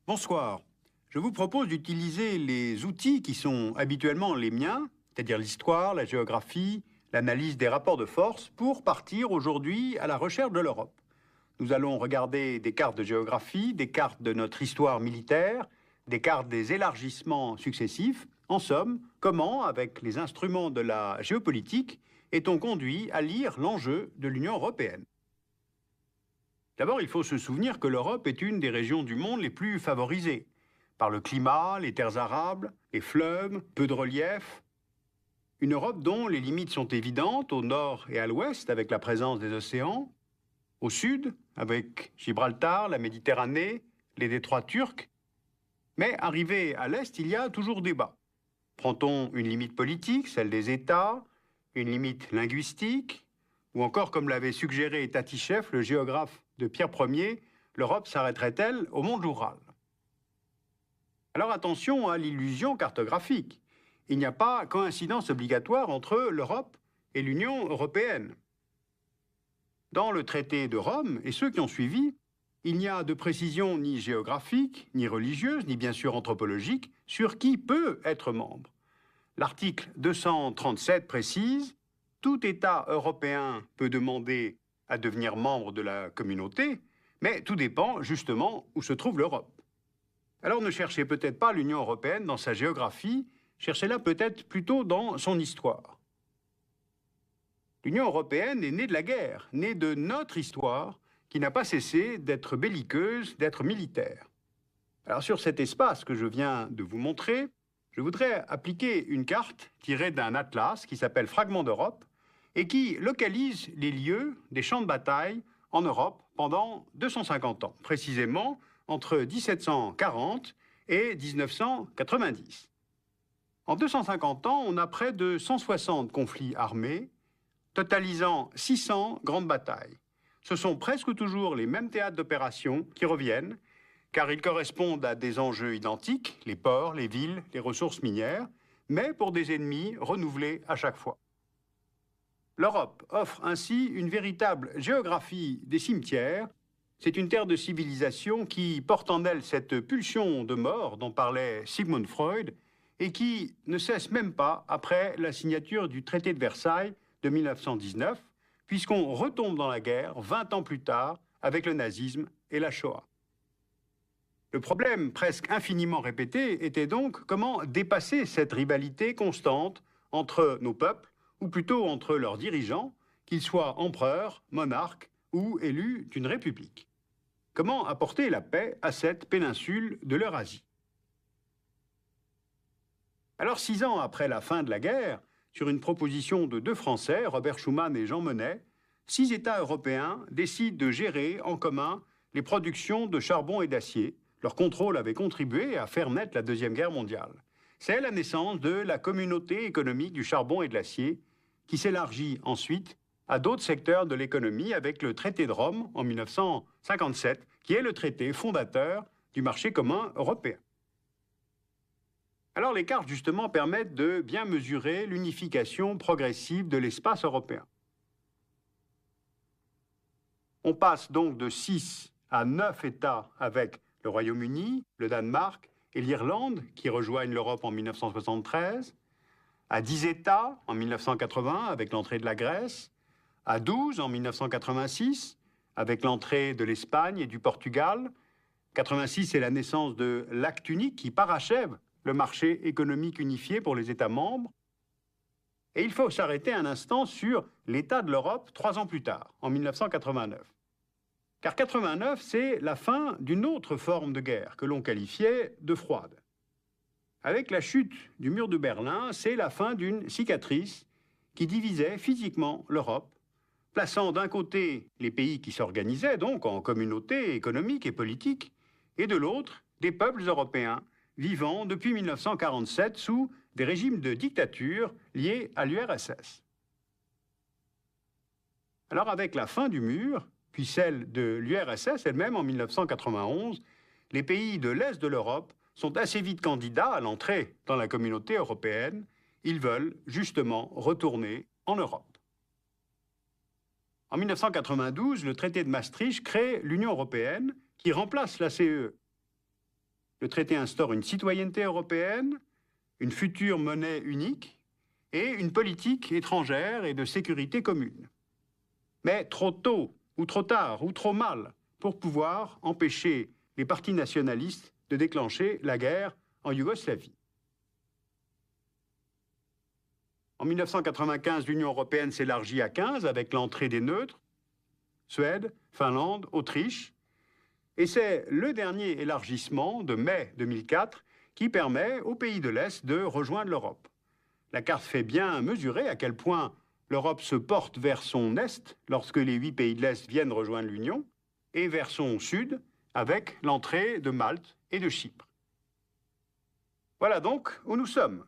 Bonsoir. Je vous propose d'utiliser les outils qui sont habituellement les miens, c'est-à-dire l'histoire, la géographie, l'analyse des rapports de force, pour partir aujourd'hui à la recherche de l'Europe. Nous allons regarder des cartes de géographie, des cartes de notre histoire militaire, des cartes des élargissements successifs. En somme, comment, avec les instruments de la géopolitique, est-on conduit à lire l'enjeu de l'Union européenne? D'abord, il faut se souvenir que l'Europe est une des régions du monde les plus favorisées, par le climat, les terres arables, les fleuves, peu de relief. Une Europe dont les limites sont évidentes au nord et à l'ouest avec la présence des océans, au sud avec Gibraltar, la Méditerranée, les détroits turcs. Mais arrivé à l'est, il y a toujours débat. Prend-on une limite politique, celle des États, une limite linguistique, ou encore, comme l'avait suggéré Tatychev, le géographe de Pierre Ier, l'Europe s'arrêterait-elle au monde rural? Alors attention à l'illusion cartographique. Il n'y a pas coïncidence obligatoire entre l'Europe et l'Union européenne. Dans le traité de Rome et ceux qui ont suivi, il n'y a de précision ni géographique, ni religieuse, ni bien sûr anthropologique sur qui peut être membre. L'article 237 précise « Tout État européen peut demander à devenir membre de la communauté, mais tout dépend justement où se trouve l'Europe. » Alors ne cherchez peut-être pas l'Union européenne dans sa géographie, cherchez-la peut-être plutôt dans son histoire. L'Union européenne est née de la guerre, née de notre histoire, qui n'a pas cessé d'être belliqueuse, d'être militaire. Alors sur cet espace que je viens de vous montrer, je voudrais appliquer une carte tirée d'un atlas qui s'appelle Fragments d'Europe et qui localise les lieux des champs de bataille en Europe pendant 250 ans, précisément entre 1740 et 1990. En 250 ans, on a près de 160 conflits armés, totalisant 600 grandes batailles. Ce sont presque toujours les mêmes théâtres d'opération qui reviennent, car ils correspondent à des enjeux identiques, les ports, les villes, les ressources minières, mais pour des ennemis renouvelés à chaque fois. L'Europe offre ainsi une véritable géographie des cimetières. C'est une terre de civilisation qui porte en elle cette pulsion de mort dont parlait Sigmund Freud et qui ne cesse même pas après la signature du traité de Versailles de 1919, puisqu'on retombe dans la guerre 20 ans plus tard avec le nazisme et la Shoah. Le problème, presque infiniment répété, était donc comment dépasser cette rivalité constante entre nos peuples, ou plutôt entre leurs dirigeants, qu'ils soient empereurs, monarques ou élus d'une république. Comment apporter la paix à cette péninsule de l'Eurasie? Alors, 6 ans après la fin de la guerre, sur une proposition de 2 Français, Robert Schuman et Jean Monnet, 6 États européens décident de gérer en commun les productions de charbon et d'acier. Leur contrôle avait contribué à faire naître la Deuxième Guerre mondiale. C'est la naissance de la communauté économique du charbon et de l'acier, qui s'élargit ensuite à d'autres secteurs de l'économie avec le traité de Rome en 1957, qui est le traité fondateur du marché commun européen. Alors les cartes, justement, permettent de bien mesurer l'unification progressive de l'espace européen. On passe donc de 6 à 9 États avec le Royaume-Uni, le Danemark et l'Irlande, qui rejoignent l'Europe en 1973, à 10 États en 1980 avec l'entrée de la Grèce, à 12 en 1986 avec l'entrée de l'Espagne et du Portugal. 86, c'est la naissance de l'acte unique qui parachève le marché économique unifié pour les États membres. Et il faut s'arrêter un instant sur l'état de l'Europe 3 ans plus tard, en 1989. Car 89, c'est la fin d'une autre forme de guerre que l'on qualifiait de froide. Avec la chute du mur de Berlin, c'est la fin d'une cicatrice qui divisait physiquement l'Europe, plaçant d'un côté les pays qui s'organisaient donc en communautés économiques et politiques, et de l'autre des peuples européens vivant depuis 1947 sous des régimes de dictature liés à l'URSS. Alors avec la fin du mur, puis celle de l'URSS elle-même en 1991, les pays de l'Est de l'Europe sont assez vite candidats à l'entrée dans la communauté européenne. Ils veulent justement retourner en Europe. En 1992, le traité de Maastricht crée l'Union européenne qui remplace la CE. Le traité instaure une citoyenneté européenne, une future monnaie unique et une politique étrangère et de sécurité commune. Mais trop tôt, ou trop tard, ou trop mal, pour pouvoir empêcher les partis nationalistes de déclencher la guerre en Yougoslavie. En 1995, l'Union européenne s'élargit à 15 avec l'entrée des neutres, Suède, Finlande, Autriche, et c'est le dernier élargissement de mai 2004 qui permet aux pays de l'Est de rejoindre l'Europe. La carte fait bien mesurer à quel point l'Europe se porte vers son Est lorsque les 8 pays de l'Est viennent rejoindre l'Union, et vers son Sud avec l'entrée de Malte et de Chypre. Voilà donc où nous sommes.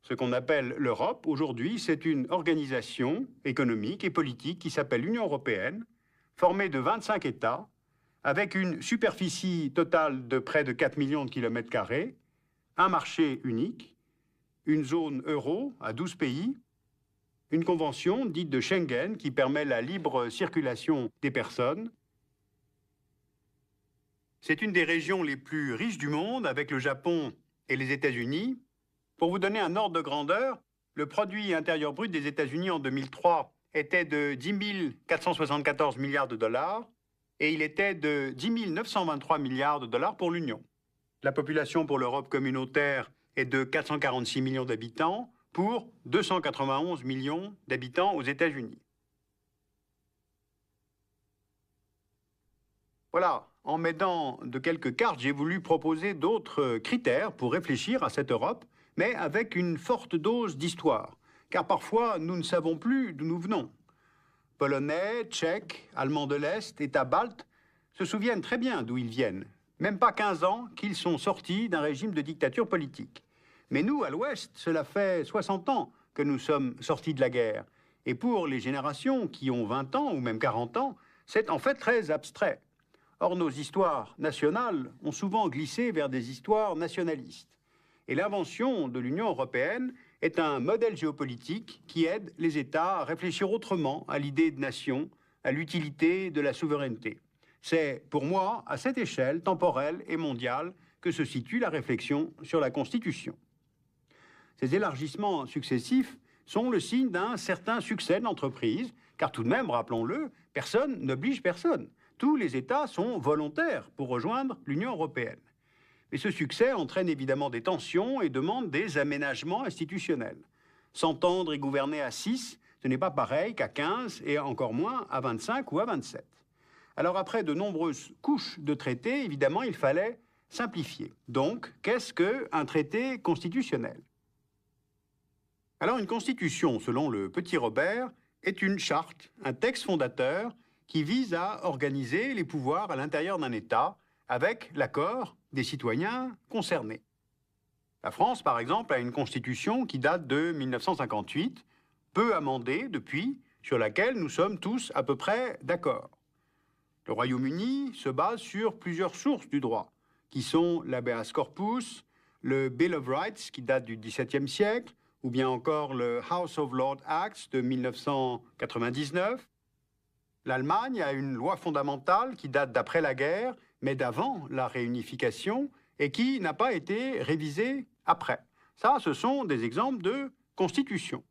Ce qu'on appelle l'Europe, aujourd'hui, c'est une organisation économique et politique qui s'appelle l'Union européenne, formée de 25 États, avec une superficie totale de près de 4 millions de kilomètres carrés, un marché unique, une zone euro à 12 pays, une convention dite de Schengen qui permet la libre circulation des personnes. C'est une des régions les plus riches du monde, avec le Japon et les États-Unis. Pour vous donner un ordre de grandeur, le produit intérieur brut des États-Unis en 2003 était de 10 474 milliards de dollars et il était de 10 923 milliards de dollars pour l'Union. La population pour l'Europe communautaire est de 446 millions d'habitants pour 291 millions d'habitants aux États-Unis. Voilà, en m'aidant de quelques cartes, j'ai voulu proposer d'autres critères pour réfléchir à cette Europe, mais avec une forte dose d'histoire, car parfois nous ne savons plus d'où nous venons. Polonais, Tchèques, Allemands de l'Est, États baltes se souviennent très bien d'où ils viennent, même pas 15 ans qu'ils sont sortis d'un régime de dictature politique. Mais nous, à l'Ouest, cela fait 60 ans que nous sommes sortis de la guerre. Et pour les générations qui ont 20 ans ou même 40 ans, c'est en fait très abstrait. Or, nos histoires nationales ont souvent glissé vers des histoires nationalistes. Et l'invention de l'Union européenne est un modèle géopolitique qui aide les États à réfléchir autrement à l'idée de nation, à l'utilité de la souveraineté. C'est, pour moi, à cette échelle temporelle et mondiale que se situe la réflexion sur la Constitution. Ces élargissements successifs sont le signe d'un certain succès de l'entreprise, car tout de même, rappelons-le, personne n'oblige personne. Tous les États sont volontaires pour rejoindre l'Union européenne. Mais ce succès entraîne évidemment des tensions et demande des aménagements institutionnels. S'entendre et gouverner à 6, ce n'est pas pareil qu'à 15 et encore moins à 25 ou à 27. Alors après de nombreuses couches de traités, évidemment, il fallait simplifier. Donc, qu'est-ce qu'un traité constitutionnel ? Alors une constitution, selon le Petit Robert, est une charte, un texte fondateur qui vise à organiser les pouvoirs à l'intérieur d'un État avec l'accord des citoyens concernés. La France, par exemple, a une constitution qui date de 1958, peu amendée depuis, sur laquelle nous sommes tous à peu près d'accord. Le Royaume-Uni se base sur plusieurs sources du droit, qui sont l'habeas corpus, le Bill of Rights, qui date du XVIIe siècle, ou bien encore le House of Lords Acts de 1999. L'Allemagne a une loi fondamentale qui date d'après la guerre, mais d'avant la réunification, et qui n'a pas été révisée après. Ça, ce sont des exemples de constitution.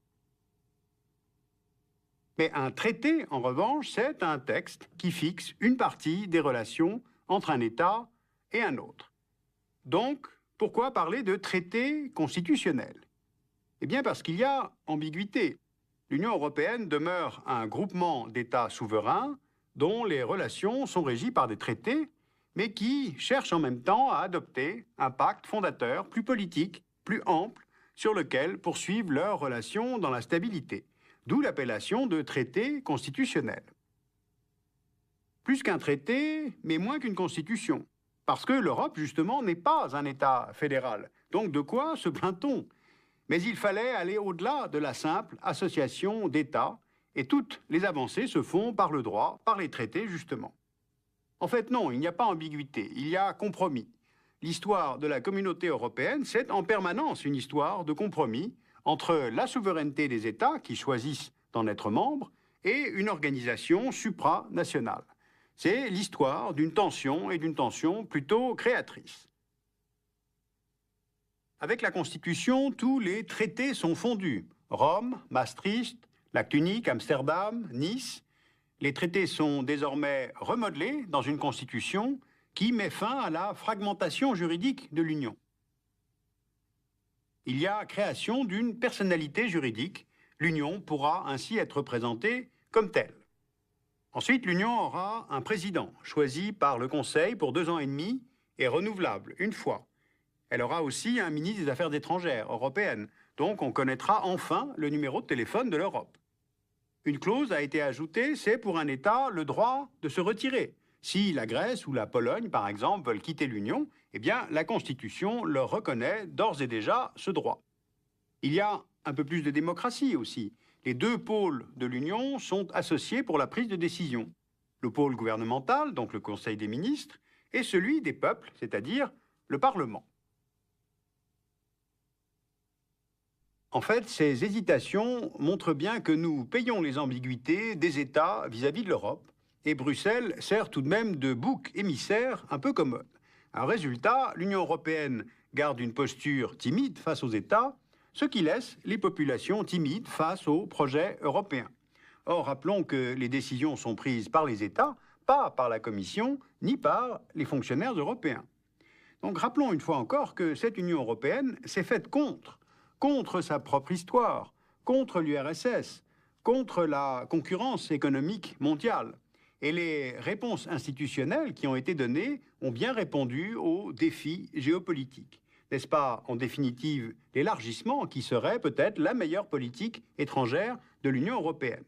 Mais un traité, en revanche, c'est un texte qui fixe une partie des relations entre un État et un autre. Donc, pourquoi parler de traité constitutionnel ? Eh bien, parce qu'il y a ambiguïté. L'Union européenne demeure un groupement d'États souverains dont les relations sont régies par des traités, mais qui cherchent en même temps à adopter un pacte fondateur plus politique, plus ample, sur lequel poursuivent leurs relations dans la stabilité. D'où l'appellation de traité constitutionnel. Plus qu'un traité, mais moins qu'une constitution. Parce que l'Europe, justement, n'est pas un État fédéral. Donc de quoi se plaint-on ? Mais il fallait aller au-delà de la simple association d'États, et toutes les avancées se font par le droit, par les traités, justement. En fait, non, il n'y a pas ambiguïté, il y a compromis. L'histoire de la communauté européenne, c'est en permanence une histoire de compromis entre la souveraineté des États, qui choisissent d'en être membres, et une organisation supranationale. C'est l'histoire d'une tension, et d'une tension plutôt créatrice. Avec la Constitution, tous les traités sont fondus. Rome, Maastricht, L'acte unique, Amsterdam, Nice. Les traités sont désormais remodelés dans une Constitution qui met fin à la fragmentation juridique de l'Union. Il y a création d'une personnalité juridique. L'Union pourra ainsi être présentée comme telle. Ensuite, l'Union aura un président choisi par le Conseil pour 2 ans et demi et renouvelable une fois. Elle aura aussi un ministre des Affaires étrangères européennes. Donc on connaîtra enfin le numéro de téléphone de l'Europe. Une clause a été ajoutée, c'est pour un État le droit de se retirer. Si la Grèce ou la Pologne, par exemple, veulent quitter l'Union, eh bien, la Constitution leur reconnaît d'ores et déjà ce droit. Il y a un peu plus de démocratie aussi. Les 2 pôles de l'Union sont associés pour la prise de décision. Le pôle gouvernemental, donc le Conseil des ministres, et celui des peuples, c'est-à-dire le Parlement. En fait, ces hésitations montrent bien que nous payons les ambiguïtés des États vis-à-vis de l'Europe, et Bruxelles sert tout de même de bouc émissaire un peu commode. Un résultat, l'Union européenne garde une posture timide face aux États, ce qui laisse les populations timides face au projet européen. Or, rappelons que les décisions sont prises par les États, pas par la Commission, ni par les fonctionnaires européens. Donc rappelons une fois encore que cette Union européenne s'est faite contre sa propre histoire, contre l'URSS, contre la concurrence économique mondiale. Et les réponses institutionnelles qui ont été données ont bien répondu aux défis géopolitiques. N'est-ce pas, en définitive, l'élargissement qui serait peut-être la meilleure politique étrangère de l'Union européenne?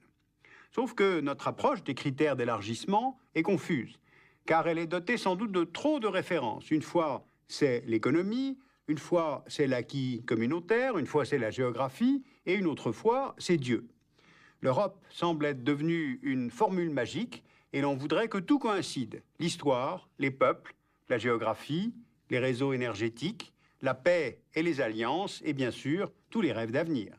Sauf que notre approche des critères d'élargissement est confuse, car elle est dotée sans doute de trop de références. Une fois, c'est l'économie, une fois, c'est l'acquis communautaire, une fois, c'est la géographie, et une autre fois, c'est Dieu. L'Europe semble être devenue une formule magique, et l'on voudrait que tout coïncide. L'histoire, les peuples, la géographie, les réseaux énergétiques, la paix et les alliances, et bien sûr, tous les rêves d'avenir.